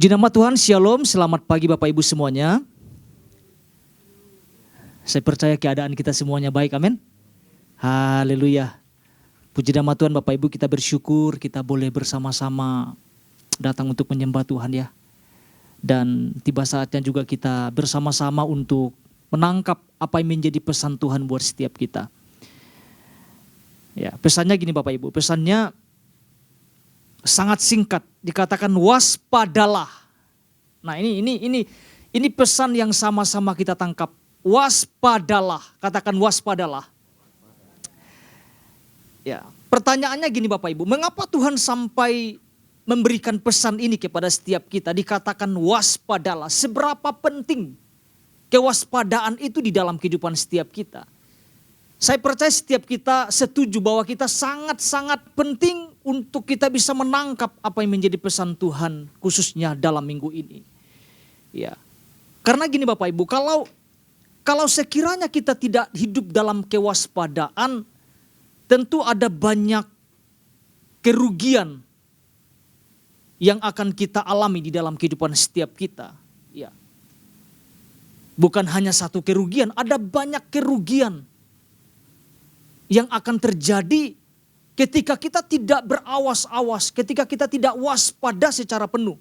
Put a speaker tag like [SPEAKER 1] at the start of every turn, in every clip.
[SPEAKER 1] Puji nama Tuhan, Shalom, selamat pagi Bapak Ibu semuanya. Saya percaya keadaan kita semuanya baik, amin. Haleluya. Puji nama Tuhan Bapak Ibu, kita bersyukur kita boleh bersama-sama datang untuk menyembah Tuhan ya. Dan tiba saatnya juga kita bersama-sama untuk menangkap apa yang menjadi pesan Tuhan buat setiap kita. Ya, pesannya gini Bapak Ibu, pesannya sangat singkat, dikatakan waspadalah. Nah ini pesan yang sama-sama kita tangkap. Waspadalah, katakan waspadalah. Ya, pertanyaannya gini Bapak Ibu, mengapa Tuhan sampai memberikan pesan ini kepada setiap kita, dikatakan waspadalah? Seberapa penting kewaspadaan itu di dalam kehidupan setiap kita? Saya percaya setiap kita setuju bahwa kita sangat-sangat penting untuk kita bisa menangkap apa yang menjadi pesan Tuhan khususnya dalam minggu ini. Ya. Karena gini Bapak Ibu, kalau sekiranya kita tidak hidup dalam kewaspadaan, tentu ada banyak kerugian yang akan kita alami di dalam kehidupan setiap kita. Ya. Bukan hanya satu kerugian, ada banyak kerugian yang akan terjadi ketika kita tidak berawas-awas, ketika kita tidak waspada secara penuh.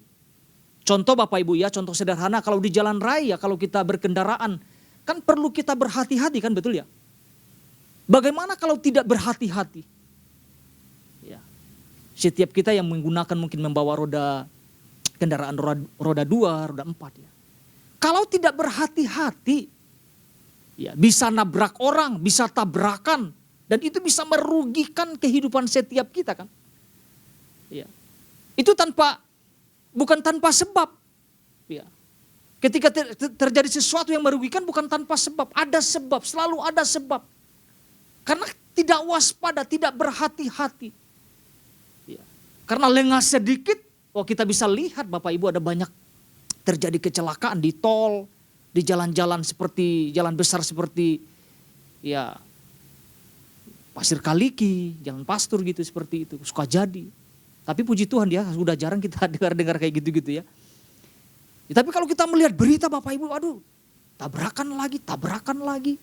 [SPEAKER 1] Contoh Bapak Ibu ya, contoh sederhana, kalau di jalan raya, kalau kita berkendaraan, kan perlu kita berhati-hati kan, betul ya? Bagaimana kalau tidak berhati-hati? Ya. Setiap kita yang menggunakan mungkin membawa kendaraan roda 2, roda 4 ya. Kalau tidak berhati-hati, ya bisa nabrak orang, bisa tabrakan. Dan itu bisa merugikan kehidupan setiap kita kan. Ya. Itu bukan tanpa sebab. Ya. Ketika terjadi sesuatu yang merugikan bukan tanpa sebab. Ada sebab, selalu ada sebab. Karena tidak waspada, tidak berhati-hati. Ya. Karena lengah sedikit, kita bisa lihat Bapak Ibu ada banyak terjadi kecelakaan di tol, di jalan-jalan seperti, jalan besar seperti ya Pasir Kaliki, Jalan Pastur gitu seperti itu, Sukajadi. Tapi puji Tuhan ya, sudah jarang kita dengar kayak gitu-gitu ya. Tapi kalau kita melihat berita Bapak Ibu, aduh, tabrakan lagi.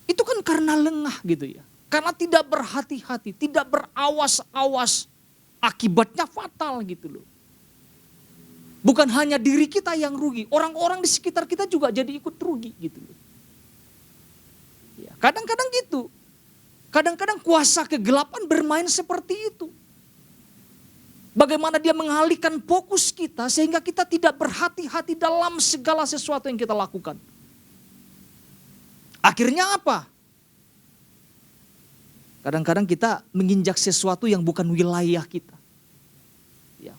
[SPEAKER 1] Itu kan karena lengah gitu ya. Karena tidak berhati-hati, tidak berawas-awas, akibatnya fatal gitu loh. Bukan hanya diri kita yang rugi, orang-orang di sekitar kita juga jadi ikut rugi gitu loh. Ya, kadang-kadang gitu. Kadang-kadang kuasa kegelapan bermain seperti itu. Bagaimana dia mengalihkan fokus kita sehingga kita tidak berhati-hati dalam segala sesuatu yang kita lakukan. Akhirnya apa? Kadang-kadang kita menginjak sesuatu yang bukan wilayah kita. Ya,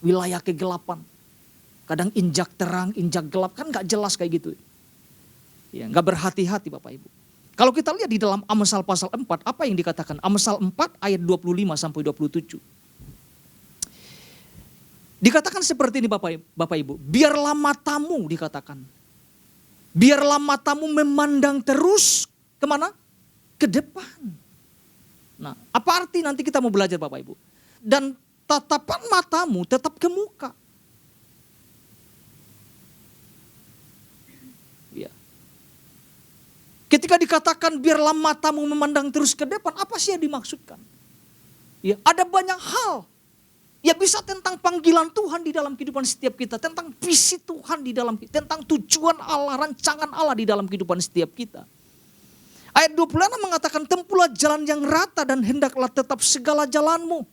[SPEAKER 1] wilayah kegelapan. Kadang injak terang, injak gelap, kan gak jelas kayak gitu. Ya, gak berhati-hati Bapak Ibu. Kalau kita lihat di dalam Amsal pasal 4, apa yang dikatakan? Amsal 4 ayat 25 sampai 27. Dikatakan seperti ini Bapak Ibu, biarlah matamu dikatakan. Biarlah matamu memandang terus kemana? Ke depan. Nah, apa arti nanti kita mau belajar Bapak Ibu? Dan tatapan matamu tetap ke muka. Ketika dikatakan biarlah matamu memandang terus ke depan, apa sih yang dimaksudkan? Ya, ada banyak hal. Ya bisa tentang panggilan Tuhan di dalam kehidupan setiap kita. Tentang visi Tuhan di dalam, tentang tujuan Allah, rancangan Allah di dalam kehidupan setiap kita. Ayat 26 mengatakan tempuhlah jalan yang rata dan hendaklah tetap segala jalanmu.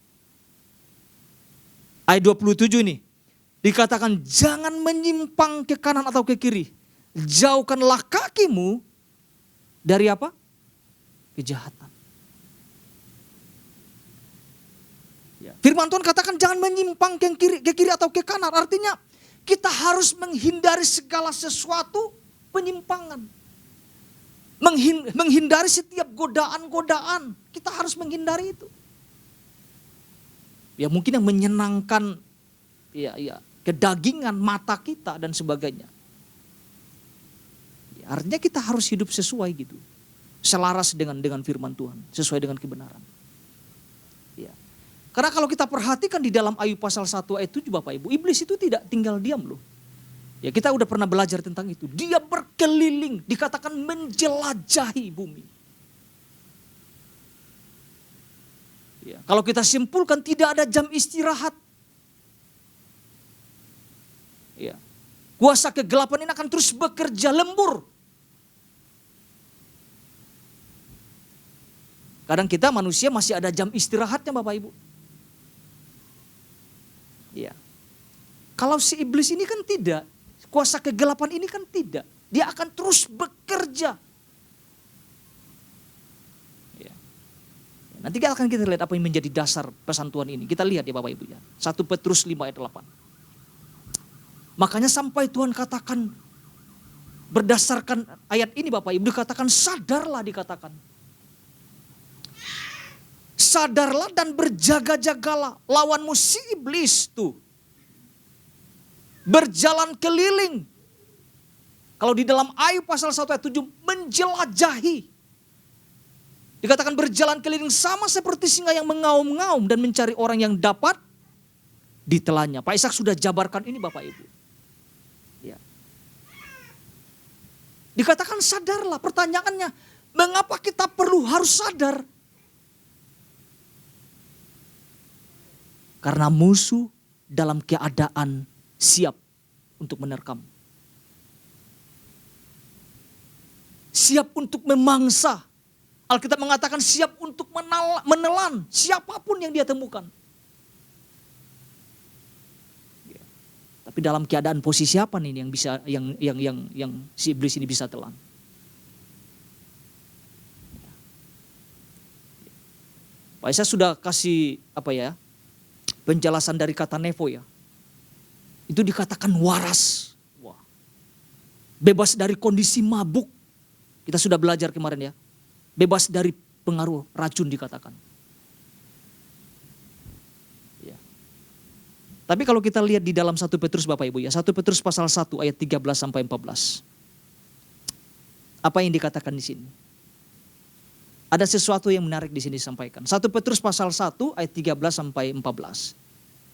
[SPEAKER 1] Ayat 27 ini dikatakan jangan menyimpang ke kanan atau ke kiri. Jauhkanlah kakimu dari apa? Kejahatan. Ya. Firman Tuhan katakan jangan menyimpang ke kiri atau ke kanan. Artinya kita harus menghindari segala sesuatu penyimpangan. Menghindari setiap godaan-godaan. Kita harus menghindari itu. Ya mungkin yang menyenangkan kedagingan mata kita dan sebagainya. Artinya kita harus hidup sesuai gitu. Selaras dengan firman Tuhan. Sesuai dengan kebenaran. Ya. Karena kalau kita perhatikan di dalam Ayub pasal 1 ayat 7 Bapak Ibu, iblis itu tidak tinggal diam loh. Ya kita udah pernah belajar tentang itu. Dia berkeliling, dikatakan menjelajahi bumi. Ya, kalau kita simpulkan tidak ada jam istirahat. Ya. Kuasa kegelapan ini akan terus bekerja lembur. Kadang kita manusia masih ada jam istirahatnya Bapak Ibu. Ya. Kalau si iblis ini kan tidak, kuasa kegelapan ini kan tidak. Dia akan terus bekerja. Ya. Nanti akan kita lihat apa yang menjadi dasar pesan Tuhan ini. Kita lihat ya Bapak Ibu ya. 1 Petrus 5 ayat 8. Makanya sampai Tuhan katakan, berdasarkan ayat ini Bapak Ibu dikatakan sadarlah dikatakan. Sadarlah dan berjaga-jagalah, lawanmu si iblis tuh. Berjalan keliling. Kalau di dalam Ayub pasal 1 ayat 7 menjelajahi. Dikatakan berjalan keliling sama seperti singa yang mengaum-ngaum dan mencari orang yang dapat ditelannya. Pak Ishak sudah jabarkan ini Bapak Ibu. Ya. Dikatakan sadarlah, pertanyaannya mengapa kita perlu harus sadar? Karena musuh dalam keadaan siap untuk menerkam. Siap untuk memangsa. Alkitab mengatakan siap untuk menelan siapapun yang dia temukan. Ya. Tapi dalam keadaan posisi apa nih yang bisa yang si iblis ini bisa telan? Pak Isa sudah kasih penjelasan dari kata nevo ya. Itu dikatakan waras. Wah. Bebas dari kondisi mabuk. Kita sudah belajar kemarin ya. Bebas dari pengaruh racun dikatakan. Ya. Tapi kalau kita lihat di dalam 1 Petrus Bapak Ibu ya. 1 Petrus pasal 1 ayat 13 sampai 14. Apa yang dikatakan di sini? Ada sesuatu yang menarik di sini disampaikan. 1 Petrus pasal 1 ayat 13 sampai 14.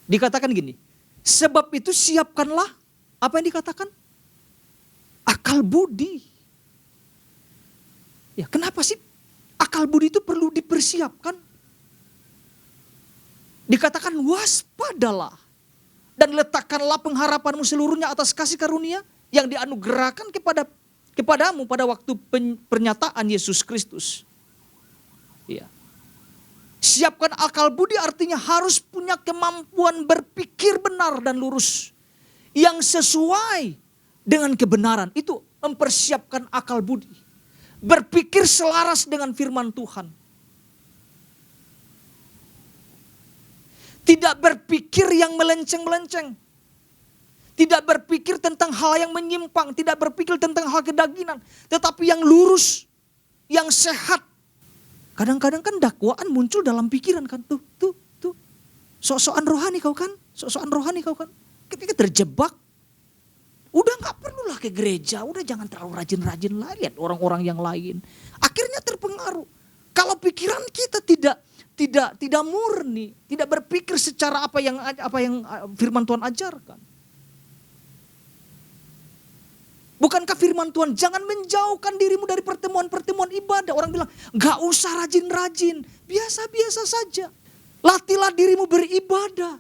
[SPEAKER 1] Dikatakan gini, sebab itu siapkanlah, apa yang dikatakan? Akal budi. Ya, kenapa sih akal budi itu perlu dipersiapkan? Dikatakan waspadalah dan letakkanlah pengharapanmu seluruhnya atas kasih karunia yang dianugerahkan kepadamu pada waktu pernyataan Yesus Kristus. Ya. Siapkan akal budi artinya harus punya kemampuan berpikir benar dan lurus. Yang sesuai dengan kebenaran. Itu mempersiapkan akal budi. Berpikir selaras dengan firman Tuhan. Tidak berpikir yang melenceng-melenceng. Tidak berpikir tentang hal yang menyimpang. Tidak berpikir tentang hal kedagingan. Tetapi yang lurus, yang sehat. Kadang-kadang kan dakwaan muncul dalam pikiran kan. Tuh. Sok-sokan rohani kau kan. Sok-sokan rohani kau kan. Ketika terjebak. Udah gak perlulah ke gereja. Udah jangan terlalu rajin-rajin lah. Lihat orang-orang yang lain. Akhirnya terpengaruh. Kalau pikiran kita tidak murni. Tidak berpikir secara apa yang firman Tuhan ajarkan. Bukankah firman Tuhan jangan menjauhkan dirimu dari pertemuan-pertemuan ibadah. Orang bilang gak usah rajin-rajin. Biasa-biasa saja. Latihlah dirimu beribadah.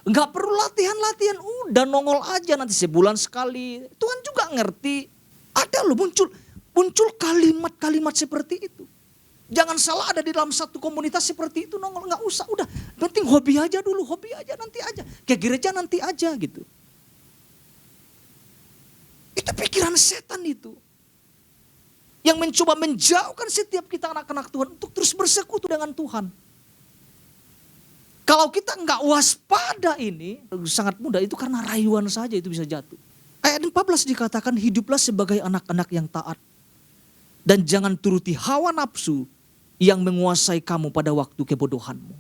[SPEAKER 1] Gak perlu latihan-latihan. Udah nongol aja nanti sebulan sekali. Tuhan juga ngerti. Ada loh muncul kalimat-kalimat seperti itu. Jangan salah ada di dalam satu komunitas seperti itu nongol. Gak usah udah. Penting hobi aja dulu. Hobi aja nanti aja. Ke gereja nanti aja gitu. Itu pikiran setan itu. Yang mencoba menjauhkan setiap kita anak-anak Tuhan untuk terus bersekutu dengan Tuhan. Kalau kita nggak waspada ini, sangat mudah itu karena rayuan saja itu bisa jatuh. Ayat 14 dikatakan hiduplah sebagai anak-anak yang taat. Dan jangan turuti hawa nafsu yang menguasai kamu pada waktu kebodohanmu.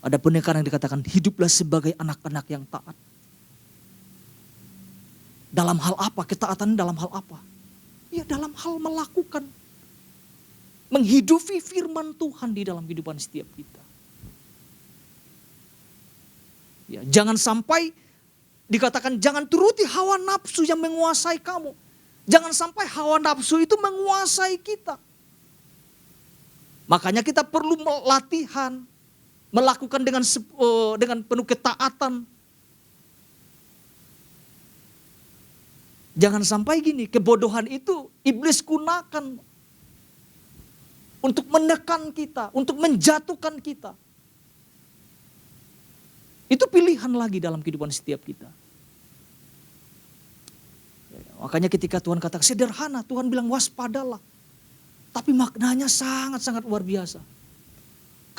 [SPEAKER 1] Ada penekanan yang dikatakan hiduplah sebagai anak-anak yang taat. Dalam hal apa? Ketaatan dalam hal apa? Ya dalam hal melakukan. menghidupi firman Tuhan di dalam kehidupan setiap kita. Ya, jangan sampai dikatakan jangan turuti hawa nafsu yang menguasai kamu. Jangan sampai hawa nafsu itu menguasai kita. Makanya kita perlu latihan, melakukan dengan penuh ketaatan. Jangan sampai gini, kebodohan itu iblis gunakan untuk menekan kita, untuk menjatuhkan kita. Itu pilihan lagi dalam kehidupan setiap kita. Makanya ketika Tuhan katakan sederhana, Tuhan bilang waspadalah. Tapi maknanya sangat-sangat luar biasa.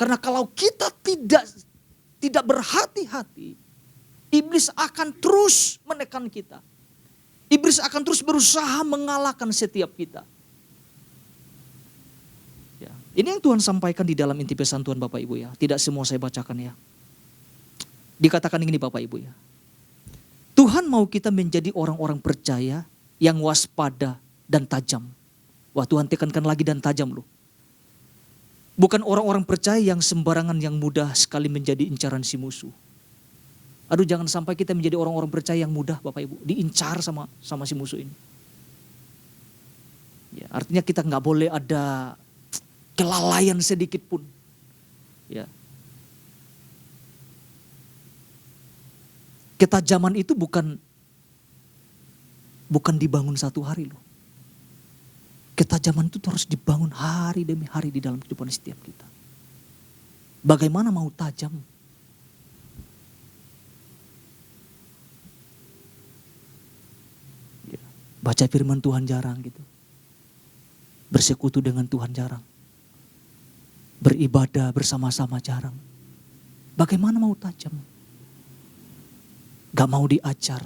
[SPEAKER 1] Karena kalau kita tidak berhati-hati, iblis akan terus menekan kita. Iblis akan terus berusaha mengalahkan setiap kita. Ya, ini yang Tuhan sampaikan di dalam inti pesan Tuhan Bapak Ibu ya. Tidak semua saya bacakan ya. Dikatakan ini Bapak Ibu ya. Tuhan mau kita menjadi orang-orang percaya yang waspada dan tajam. Wah, Tuhan tekankan lagi dan tajam loh. Bukan orang-orang percaya yang sembarangan yang mudah sekali menjadi incaran si musuh. Aduh, jangan sampai kita menjadi orang-orang percaya yang mudah Bapak Ibu diincar sama si musuh ini. Ya, artinya kita nggak boleh ada kelalaian sedikit pun. Ya. Ketajaman itu bukan dibangun satu hari loh. Ketajaman itu harus dibangun hari demi hari di dalam kehidupan setiap kita. Bagaimana mau tajam? Ya, baca firman Tuhan jarang gitu. Bersekutu dengan Tuhan jarang. Beribadah bersama-sama jarang. Bagaimana mau tajam? Gak mau diajar.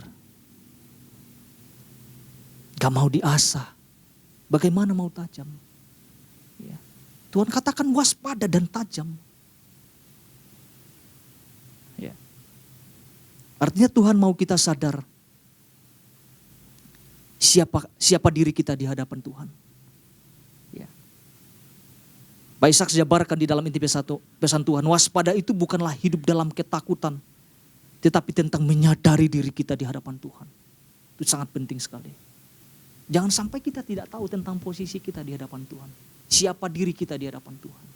[SPEAKER 1] Gak mau diasah. Bagaimana mau tajam? Ya. Tuhan katakan waspada dan tajam. Ya. Artinya Tuhan mau kita sadar siapa diri kita di hadapan Tuhan. Ya. Pak Ishak jabarkan di dalam inti pesan Tuhan, waspada itu bukanlah hidup dalam ketakutan, tetapi tentang menyadari diri kita di hadapan Tuhan. Itu sangat penting sekali. Jangan sampai kita tidak tahu tentang posisi kita di hadapan Tuhan. Siapa diri kita di hadapan Tuhan.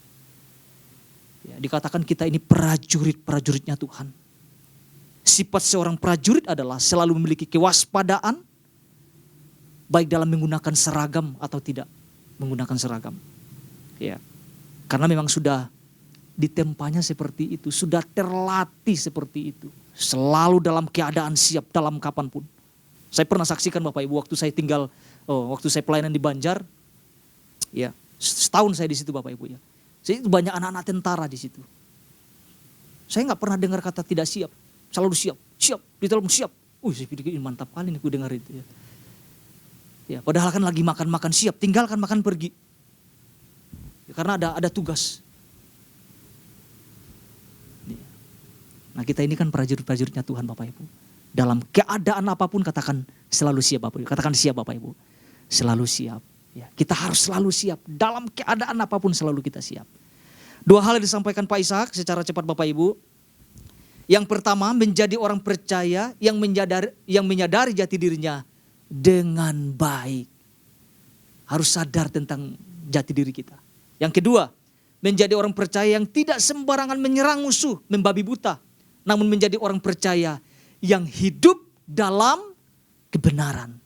[SPEAKER 1] Ya, dikatakan kita ini prajurit-prajuritnya Tuhan. Sifat seorang prajurit adalah selalu memiliki kewaspadaan, baik dalam menggunakan seragam atau tidak menggunakan seragam. Ya, karena memang sudah ditempanya seperti itu, sudah terlatih seperti itu. Selalu dalam keadaan siap dalam kapanpun. Saya pernah saksikan Bapak Ibu waktu saya pelayanan di Banjar, ya setahun saya di situ Bapak Ibu ya. Jadi banyak anak-anak tentara di situ. Saya nggak pernah dengar kata tidak siap, selalu siap, di dalam siap. Saya pikir mantap kali nih aku dengar itu ya. Ya, padahal kan lagi makan siap, tinggalkan makan pergi. Ya, karena ada tugas. Nah kita ini kan prajurit-prajuritnya Tuhan Bapak Ibu. Dalam keadaan apapun katakan selalu siap Bapak Ibu. Katakan siap Bapak Ibu. Selalu siap. Ya, kita harus selalu siap. Dalam keadaan apapun selalu kita siap. Dua hal yang disampaikan Pak Ishak secara cepat Bapak Ibu. Yang pertama menjadi orang percaya yang menyadari jati dirinya dengan baik. Harus sadar tentang jati diri kita. Yang kedua menjadi orang percaya yang tidak sembarangan menyerang musuh, membabi buta. Namun menjadi orang percaya yang hidup dalam kebenaran.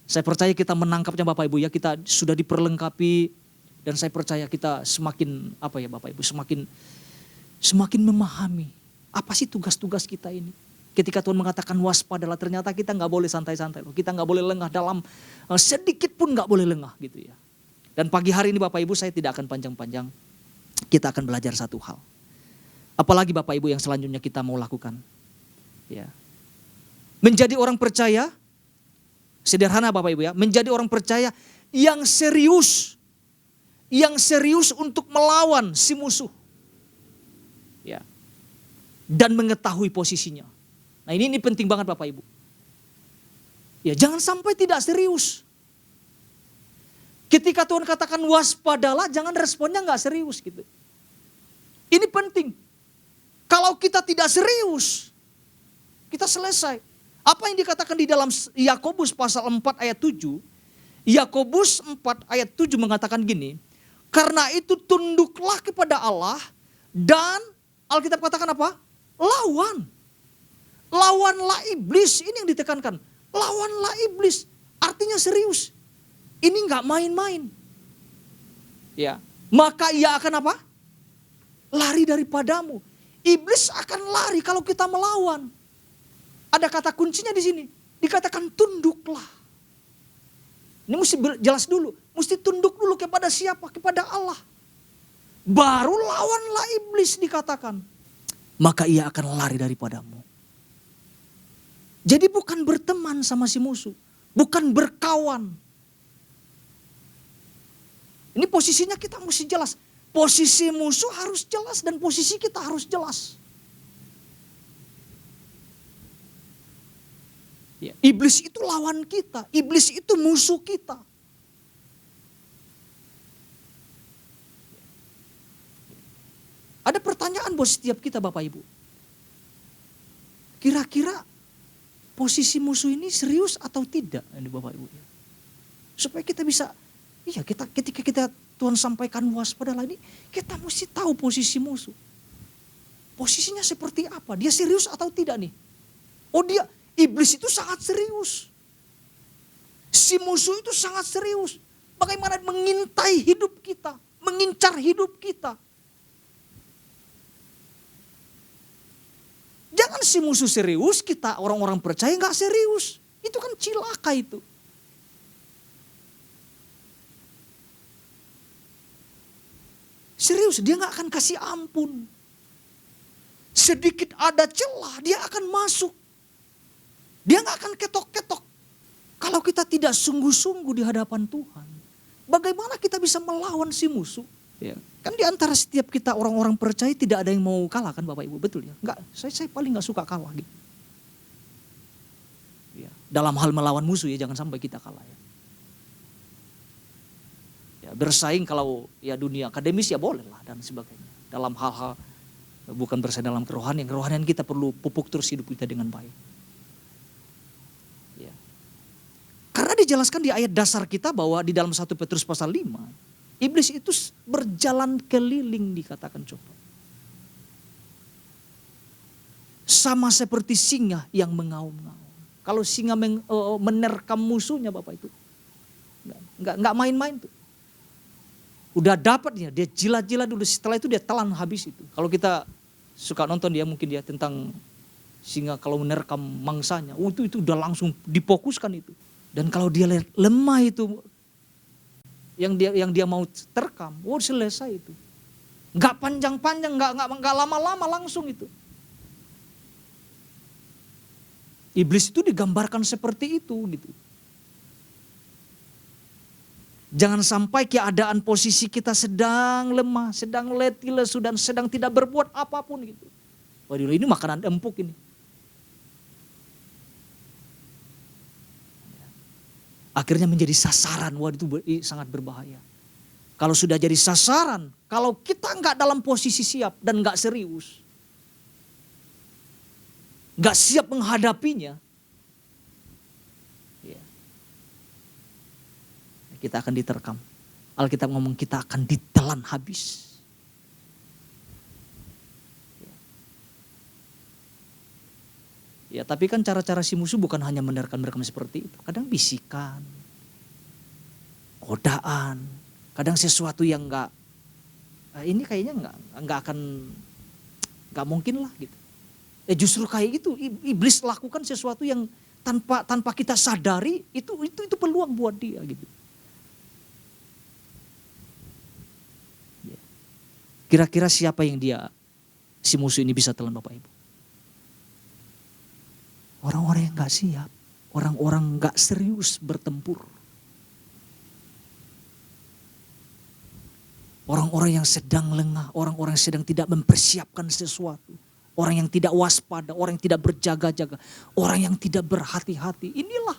[SPEAKER 1] Saya percaya kita menangkapnya Bapak Ibu ya, kita sudah diperlengkapi dan saya percaya kita semakin Bapak Ibu, semakin memahami apa sih tugas-tugas kita ini. Ketika Tuhan mengatakan waspadalah, ternyata kita nggak boleh santai-santai loh. Kita nggak boleh lengah dalam sedikit pun nggak boleh lengah gitu ya. Dan pagi hari ini Bapak Ibu saya tidak akan panjang-panjang. Kita akan belajar satu hal. Apalagi Bapak Ibu yang selanjutnya kita mau lakukan. Ya. Menjadi orang percaya, sederhana Bapak Ibu ya, menjadi orang percaya yang serius untuk melawan si musuh. Ya. Dan mengetahui posisinya. Nah ini penting banget Bapak Ibu. Ya jangan sampai tidak serius. Ketika Tuhan katakan waspadalah, jangan responnya nggak serius gitu. Ini penting. Kalau kita tidak serius, kita selesai. Apa yang dikatakan di dalam Yakobus pasal 4 ayat 7? Yakobus 4 ayat 7 mengatakan gini, karena itu tunduklah kepada Allah dan Alkitab katakan apa? Lawan. Lawanlah iblis, ini yang ditekankan. Lawanlah iblis, artinya serius. Ini nggak main-main. Ya, maka ia akan apa? Lari daripadamu. Iblis akan lari kalau kita melawan. Ada kata kuncinya di sini. Dikatakan tunduklah. Ini mesti jelas dulu. Mesti tunduk dulu kepada siapa? Kepada Allah. Baru lawanlah iblis dikatakan. Maka ia akan lari daripadamu. Jadi bukan berteman sama si musuh. Bukan berkawan. Ini posisinya kita mesti jelas. Posisi musuh harus jelas dan posisi kita harus jelas. Ya, iblis itu lawan kita. Iblis itu musuh kita. Ada pertanyaan buat setiap kita Bapak Ibu. Kira-kira posisi musuh ini serius atau tidak? Ini Bapak Ibu. Supaya kita bisa, iya ketika kita Tuhan sampaikan waspadalah ini, kita mesti tahu posisi musuh. Posisinya seperti apa? Dia serius atau tidak nih? Oh iblis itu sangat serius. Si musuh itu sangat serius. Bagaimana mengintai hidup kita, mengincar hidup kita. Jangan si musuh serius, kita orang-orang percaya gak serius. Itu kan cilaka itu. Serius, dia gak akan kasih ampun. Sedikit ada celah, dia akan masuk. Dia gak akan ketok-ketok. Kalau kita tidak sungguh-sungguh di hadapan Tuhan, bagaimana kita bisa melawan si musuh? Ya. Kan di antara setiap kita orang-orang percaya tidak ada yang mau kalah kan Bapak Ibu, betul ya? Enggak, saya paling gak suka kalah gitu. Ya. Dalam hal melawan musuh ya jangan sampai kita kalah ya. Ya, bersaing kalau ya dunia akademis ya boleh lah dan sebagainya. Dalam hal-hal bukan bersaing dalam kerohanian kita perlu pupuk terus hidup kita dengan baik. Ya. Karena dijelaskan di ayat dasar kita bahwa di dalam 1 Petrus pasal 5, iblis itu berjalan keliling dikatakan coba. Sama seperti singa yang mengaum-ngaum. Kalau singa menerkam musuhnya Bapak itu. Enggak main-main tuh. Udah dapatnya, dia jilat-jilat dulu, setelah itu dia telan habis itu. Kalau kita suka nonton dia mungkin dia tentang singa kalau menerkam mangsanya, itu udah langsung difokuskan itu. Dan kalau dia lemah itu, yang dia mau terkam, selesai itu. Enggak panjang-panjang, enggak lama-lama langsung itu. Iblis itu digambarkan seperti itu gitu. Jangan sampai keadaan posisi kita sedang lemah, sedang letih lesu dan sedang tidak berbuat apapun gitu. Waduh ini makanan empuk ini. Akhirnya menjadi sasaran, waduh itu sangat berbahaya. Kalau sudah jadi sasaran, kalau kita enggak dalam posisi siap dan enggak serius, enggak siap menghadapinya, kita akan diterkam. Alkitab ngomong kita akan ditelan habis. Ya, tapi kan cara-cara si musuh bukan hanya menerkam seperti itu. Kadang bisikan, godaan, kadang sesuatu yang ini kayaknya enggak mungkin lah gitu. Justru kayak gitu iblis lakukan sesuatu yang tanpa kita sadari itu peluang buat dia gitu. Kira-kira siapa yang si musuh ini bisa telan Bapak Ibu? Orang-orang yang gak siap. Orang-orang gak serius bertempur. Orang-orang yang sedang lengah. Orang-orang yang sedang tidak mempersiapkan sesuatu. Orang yang tidak waspada. Orang yang tidak berjaga-jaga. Orang yang tidak berhati-hati. Inilah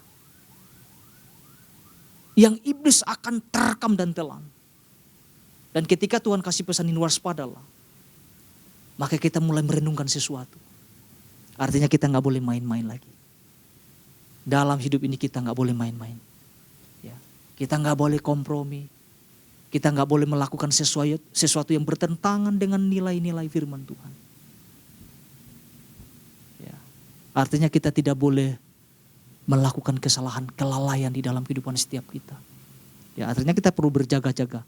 [SPEAKER 1] yang iblis akan terkam dan telan. Dan ketika Tuhan kasih pesan ini waspadalah, maka kita mulai merenungkan sesuatu. Artinya kita gak boleh main-main lagi. Dalam hidup ini kita gak boleh main-main. Ya. Kita gak boleh kompromi. Kita gak boleh melakukan sesuatu yang bertentangan dengan nilai-nilai firman Tuhan. Ya. Artinya kita tidak boleh melakukan kesalahan, kelalaian di dalam kehidupan setiap kita. Ya, artinya kita perlu berjaga-jaga.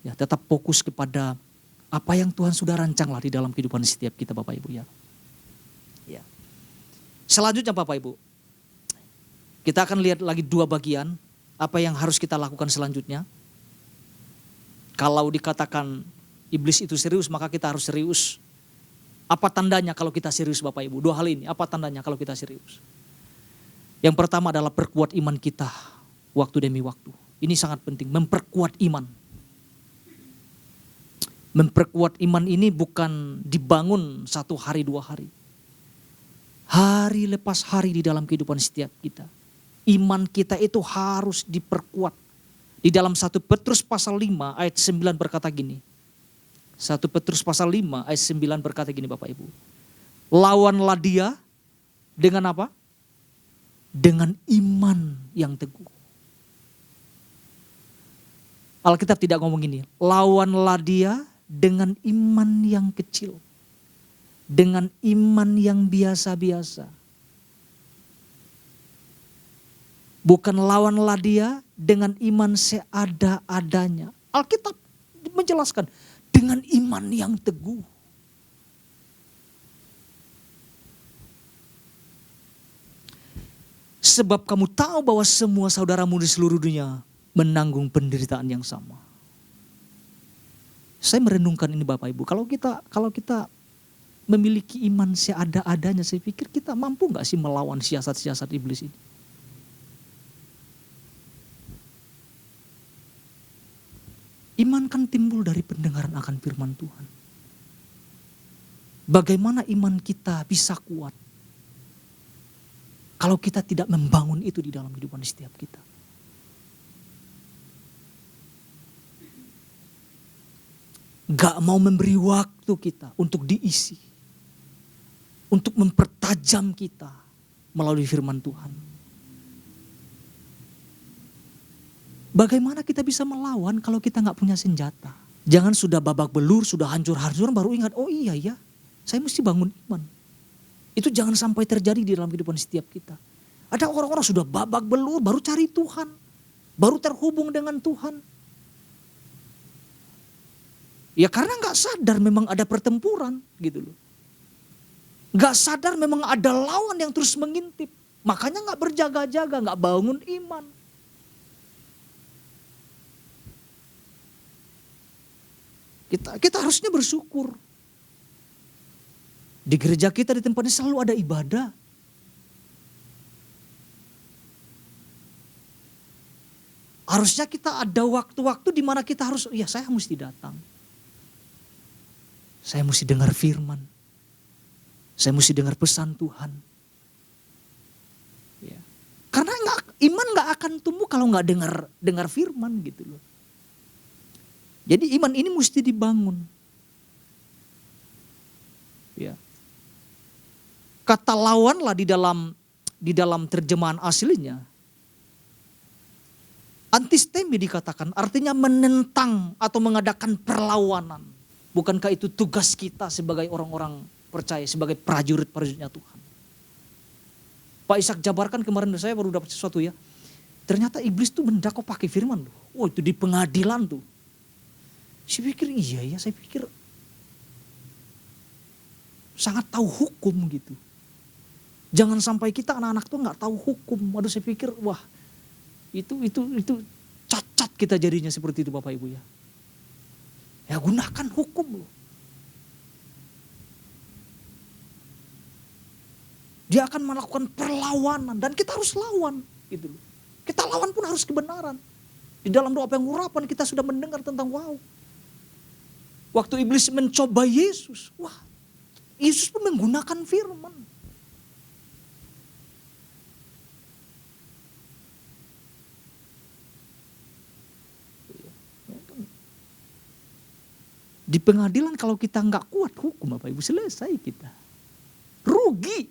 [SPEAKER 1] Ya, tetap fokus kepada apa yang Tuhan sudah rancanglah di dalam kehidupan setiap kita, Bapak Ibu ya. Ya. Selanjutnya Bapak Ibu, kita akan lihat lagi 2 bagian apa yang harus kita lakukan selanjutnya. Kalau dikatakan iblis itu serius, maka kita harus serius. Apa tandanya kalau kita serius Bapak Ibu? 2 hal ini, apa tandanya kalau kita serius? Yang pertama adalah perkuat iman kita waktu demi waktu. Ini sangat penting, memperkuat iman. Memperkuat iman ini bukan dibangun 1 hari 2 hari. Hari lepas hari di dalam kehidupan setiap kita. Iman kita itu harus diperkuat. Di dalam 1 Petrus pasal 5 ayat 9 berkata gini. 1 Petrus pasal 5 ayat 9 berkata gini Bapak Ibu. Lawanlah dia dengan apa? Dengan iman yang teguh. Alkitab tidak ngomong gini. Lawanlah dia dengan iman yang kecil. Dengan iman yang biasa-biasa. Bukan lawanlah dia dengan iman seada-adanya. Alkitab menjelaskan dengan iman yang teguh. Sebab kamu tahu bahwa semua saudaramu di seluruh dunia menanggung penderitaan yang sama. Saya merenungkan ini Bapak Ibu. Kalau kita memiliki iman seada-adanya, saya pikir kita mampu gak sih melawan siasat-siasat iblis ini? Iman kan timbul dari pendengaran akan firman Tuhan. Bagaimana iman kita bisa kuat kalau kita tidak membangun itu di dalam kehidupan setiap kita? Gak mau memberi waktu kita untuk diisi. Untuk mempertajam kita melalui firman Tuhan. Bagaimana kita bisa melawan kalau kita gak punya senjata? Jangan sudah babak belur, sudah hancur-hancur baru ingat, oh iya ya, saya mesti bangun iman. Itu jangan sampai terjadi di dalam kehidupan setiap kita. Ada orang-orang sudah babak belur baru cari Tuhan. Baru terhubung dengan Tuhan. Ya karena gak sadar memang ada pertempuran gitu loh. Gak sadar memang ada lawan yang terus mengintip. Makanya gak berjaga-jaga, gak bangun iman. Kita harusnya bersyukur. Di gereja kita di tempat ini selalu ada ibadah. Harusnya kita ada waktu-waktu di mana kita harus, ya saya mesti datang. Saya mesti dengar firman. Saya mesti dengar pesan Tuhan. Ya. Karena iman gak akan tumbuh kalau gak dengar firman gitu loh. Jadi iman ini mesti dibangun. Ya. Kata lawanlah di dalam terjemahan aslinya. Antistemi dikatakan artinya menentang atau mengadakan perlawanan. Bukankah itu tugas kita sebagai orang-orang percaya, sebagai prajurit-prajuritnya Tuhan. Pak Ishak jabarkan kemarin saya baru dapat sesuatu ya. Ternyata iblis tuh mendakwa pakai firman loh. Oh itu di pengadilan tuh. Saya pikir iya ya, saya pikir sangat tahu hukum gitu. Jangan sampai kita anak-anak tuh nggak tahu hukum. Waduh saya pikir wah itu cacat kita jadinya seperti itu Bapak Ibu ya. Ya gunakan hukum loh. Dia akan melakukan perlawanan dan kita harus lawan gitu loh. Kita lawan pun harus kebenaran. Di dalam doa pengurapan kita sudah mendengar tentang waktu iblis mencoba Yesus, wah Yesus pun menggunakan firman. Di pengadilan kalau kita nggak kuat hukum Bapak Ibu, selesai kita. Rugi.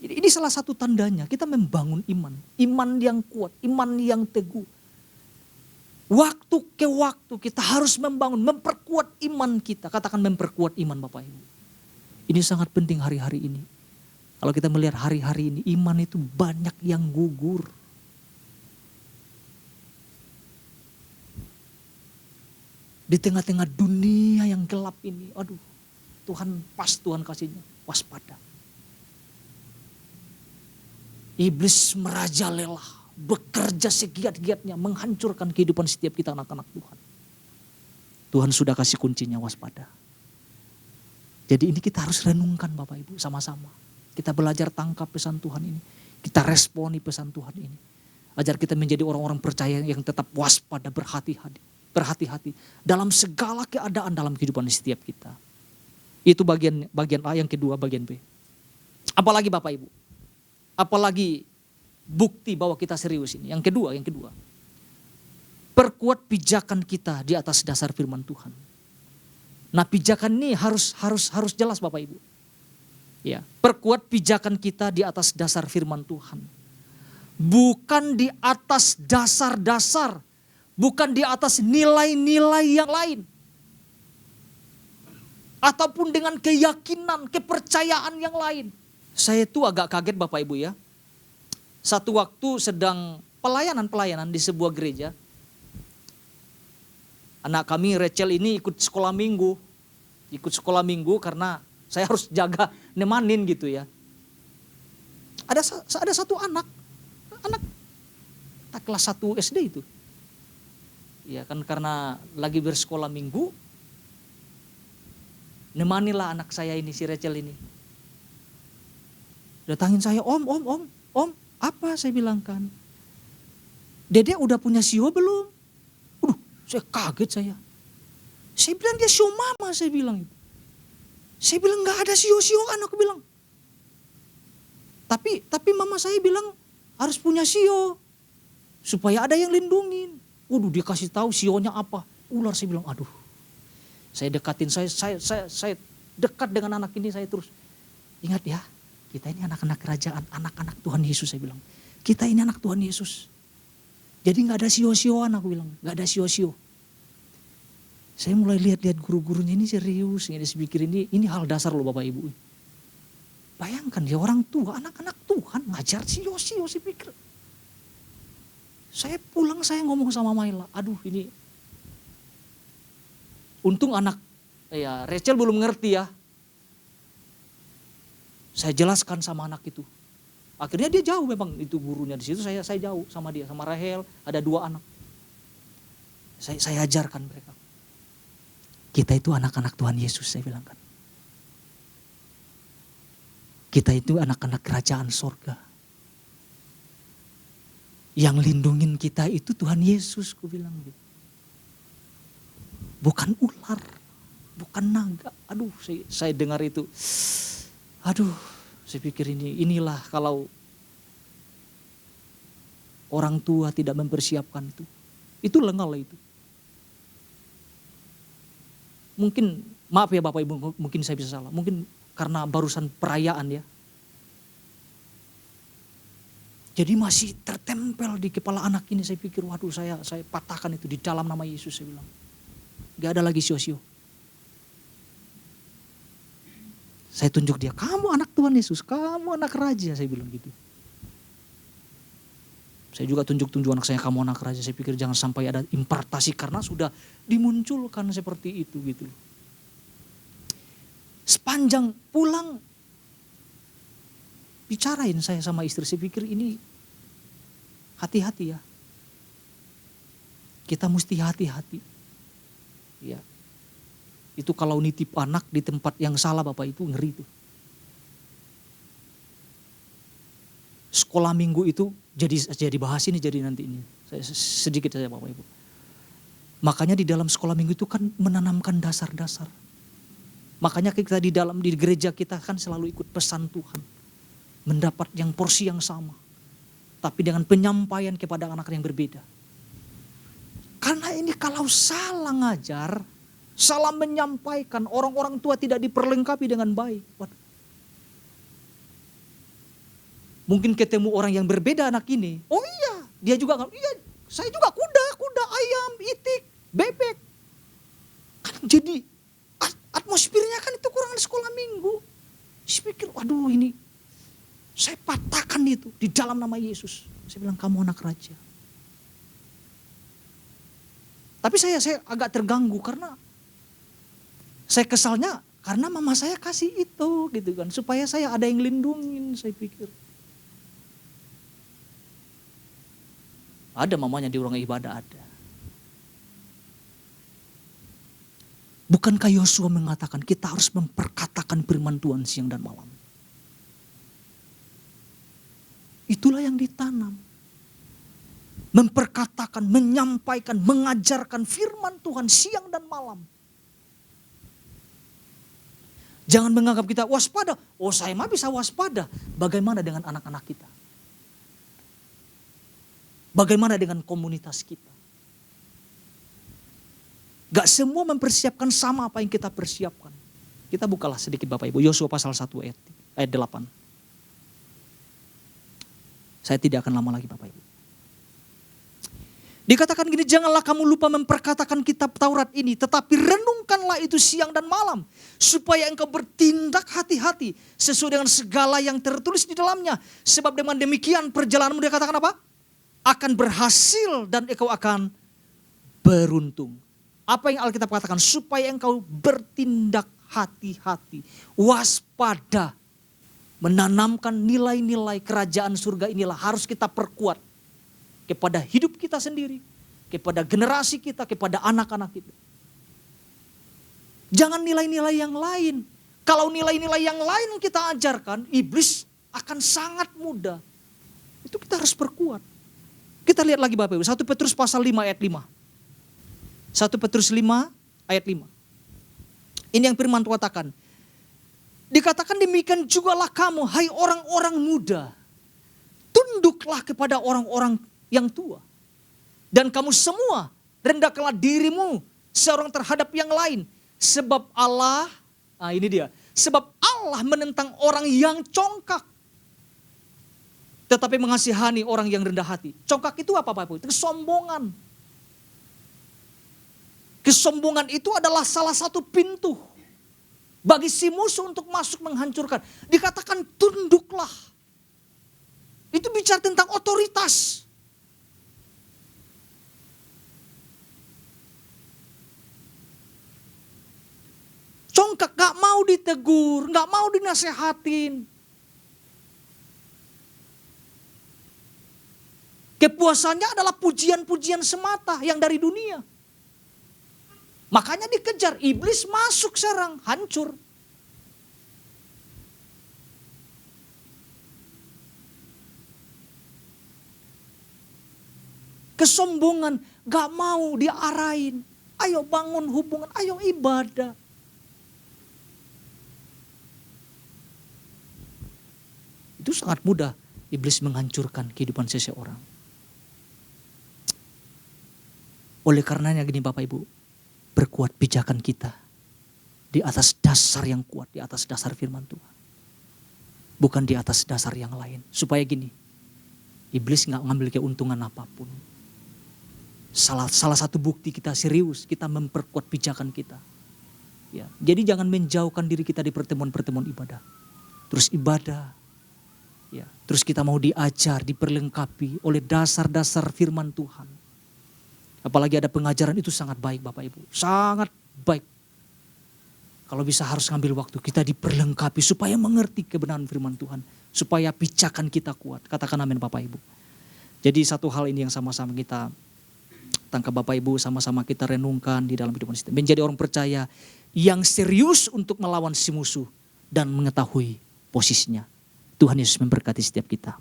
[SPEAKER 1] Ini salah satu tandanya kita membangun iman. Iman yang kuat, iman yang teguh. Waktu ke waktu kita harus membangun, memperkuat iman kita. Katakan memperkuat iman Bapak Ibu. Ini sangat penting hari-hari ini. Kalau kita melihat hari-hari ini, iman itu banyak yang gugur. Di tengah-tengah dunia yang gelap ini, aduh, Tuhan kasihnya, waspada. Iblis merajalela, bekerja segiat-giatnya, menghancurkan kehidupan setiap kita anak-anak Tuhan. Tuhan sudah kasih kuncinya, waspada. Jadi ini kita harus renungkan Bapak Ibu sama-sama. Kita belajar tangkap pesan Tuhan ini. Kita responi pesan Tuhan ini. Ajar kita menjadi orang-orang percaya yang tetap waspada, berhati-hati dalam segala keadaan dalam kehidupan setiap kita. Itu bagian A, yang kedua bagian B. Apalagi Bapak Ibu? Apalagi bukti bahwa kita serius ini. Yang kedua. Perkuat pijakan kita di atas dasar firman Tuhan. Nah, pijakan ini harus jelas Bapak Ibu. Ya, perkuat pijakan kita di atas dasar firman Tuhan. Bukan di atas dasar-dasar, bukan di atas nilai-nilai yang lain. Ataupun dengan keyakinan, kepercayaan yang lain. Saya tuh agak kaget Bapak Ibu ya. Satu waktu sedang pelayanan di sebuah gereja. Anak kami Rachel ini ikut sekolah minggu. Karena saya harus jaga nemanin gitu ya. Ada satu anak kelas 1 SD itu. Ya kan karena lagi bersekolah minggu. Nemanilah anak saya ini, si Rachel ini. Datangin saya, om, apa saya bilang kan. Dede udah punya sio belum? Saya kaget saya. Saya bilang dia sio mama, saya bilang. Saya bilang gak ada sio-sioan, aku bilang. Tapi mama saya bilang harus punya sio. Supaya ada yang lindungin. Dia kasih tahu sionya apa. Ular, saya bilang aduh. Saya dekatin, saya dekat dengan anak ini, saya terus. Ingat ya, kita ini anak-anak kerajaan, anak-anak Tuhan Yesus, saya bilang. Kita ini anak Tuhan Yesus. Jadi gak ada sio-sioan, aku bilang. Gak ada sio-sio. Saya mulai lihat guru-gurunya ini serius. Saya pikir ini hal dasar loh Bapak Ibu. Bayangkan ya orang tua, anak-anak Tuhan ngajar sio-sio, saya pikir. Saya pulang, saya ngomong sama Maila. Aduh ini. Untung Rachel belum ngerti ya. Saya jelaskan sama anak itu. Akhirnya dia jauh memang itu gurunya di situ. Saya jauh sama dia, sama Rahel. Ada 2 anak. Saya ajarkan mereka. Kita itu anak-anak Tuhan Yesus, saya bilang kan. Kita itu anak-anak kerajaan sorga. Yang lindungin kita itu Tuhan Yesus, ku bilang gitu. Bukan ular, bukan naga. Aduh, saya dengar itu. Aduh, saya pikir inilah kalau orang tua tidak mempersiapkan itu. Itu lengal itu. Mungkin, maaf ya Bapak Ibu, mungkin saya bisa salah. Mungkin karena barusan perayaan ya. Jadi masih tertempel di kepala anak ini. Saya pikir waduh saya patahkan itu di dalam nama Yesus, saya bilang. Gak ada lagi sio-sio. Saya tunjuk dia, kamu anak Tuhan Yesus, kamu anak raja, saya bilang gitu. Saya juga tunjuk anak saya, kamu anak raja. Saya pikir jangan sampai ada impartasi karena sudah dimunculkan seperti itu gitu. Sepanjang pulang bicarain saya sama istri, saya pikir ini hati-hati ya. Kita mesti hati-hati. Ya. Itu kalau nitip anak di tempat yang salah Bapak itu ngeri itu. Sekolah minggu itu jadi bahas ini jadi nanti ini. Sedikit saja Bapak Ibu. Makanya di dalam sekolah minggu itu kan menanamkan dasar-dasar. Makanya kita di gereja kita kan selalu ikut pesan Tuhan. mendapat yang porsi yang sama. Tapi dengan penyampaian kepada anak yang berbeda. Karena ini kalau salah ngajar, salah menyampaikan, orang-orang tua tidak diperlengkapi dengan baik. Mungkin ketemu orang yang berbeda anak ini. Oh iya, dia juga iya, saya juga kuda, ayam, itik, bebek. Kan jadi atmosfernya kan itu kurang di sekolah minggu. Saya pikir, waduh ini, saya patahkan itu di dalam nama Yesus. Saya bilang, kamu anak raja. Tapi saya agak terganggu karena saya kesalnya karena mama saya kasih itu gitu kan. Supaya saya ada yang lindungin, saya pikir. Ada mamanya di ruang ibadah, ada. Bukankah Yosua mengatakan kita harus memperkatakan firman Tuhan siang dan malam? Itulah yang ditanam. Memperkatakan, menyampaikan, mengajarkan firman Tuhan siang dan malam. Jangan menganggap kita waspada. Oh saya mah bisa waspada. Bagaimana dengan anak-anak kita? Bagaimana dengan komunitas kita? Gak semua mempersiapkan sama apa yang kita persiapkan. Kita bukalah sedikit Bapak Ibu. Yosua pasal 1 ayat 8. Saya tidak akan lama lagi Bapak Ibu. Dikatakan gini, janganlah kamu lupa memperkatakan kitab Taurat ini, tetapi renungkanlah itu siang dan malam, supaya engkau bertindak hati-hati sesuai dengan segala yang tertulis di dalamnya. Sebab dengan demikian perjalananmu, dia katakan apa? Akan berhasil dan engkau akan beruntung. Apa yang Alkitab katakan? Supaya engkau bertindak hati-hati, waspada, menanamkan nilai-nilai kerajaan surga inilah harus kita perkuat. Kepada hidup kita sendiri, kepada generasi kita, kepada anak-anak kita. Jangan nilai-nilai yang lain. Kalau nilai-nilai yang lain kita ajarkan, iblis akan sangat mudah. Itu kita harus perkuat. Kita lihat lagi Bapak Ibu, 1 Petrus pasal 5 ayat 5. 1 Petrus 5 ayat 5. Ini yang firman Tuhan katakan. Dikatakan demikian jugalah kamu, hai orang-orang muda. Tunduklah kepada orang-orang yang tua. Dan kamu semua rendahkanlah dirimu seorang terhadap yang lain. Sebab Allah, ini dia. Sebab Allah menentang orang yang congkak. Tetapi mengasihani orang yang rendah hati. Congkak itu apa Bapak Ibu? Kesombongan. Kesombongan itu adalah salah satu pintu bagi si musuh untuk masuk menghancurkan. Dikatakan tunduklah. Itu bicara tentang otoritas. Congkak gak mau ditegur, gak mau dinasehatin. Kepuasannya adalah pujian-pujian semata yang dari dunia. Makanya dikejar, iblis masuk serang, hancur. Kesombongan gak mau diarahin. Ayo bangun hubungan, ayo ibadah. Itu sangat mudah iblis menghancurkan kehidupan seseorang. Oleh karenanya gini Bapak Ibu, perkuat pijakan kita di atas dasar yang kuat, di atas dasar firman Tuhan. Bukan di atas dasar yang lain. Supaya gini, iblis gak ngambil keuntungan apapun. Salah satu bukti kita serius, kita memperkuat pijakan kita. Ya, jadi jangan menjauhkan diri kita di pertemuan-pertemuan ibadah. Terus ibadah. Ya, terus kita mau diajar, diperlengkapi oleh dasar-dasar firman Tuhan. Apalagi ada pengajaran itu sangat baik Bapak Ibu. Sangat baik. Kalau bisa harus ngambil waktu kita diperlengkapi supaya mengerti kebenaran firman Tuhan. Supaya pijakan kita kuat. Katakan amin Bapak Ibu. Jadi satu hal ini yang sama-sama kita tangkap Bapak Ibu. Sama-sama kita renungkan di dalam kehidupan kita. Menjadi orang percaya yang serius untuk melawan si musuh. Dan mengetahui posisinya. Tuhan Yesus memberkati setiap kita.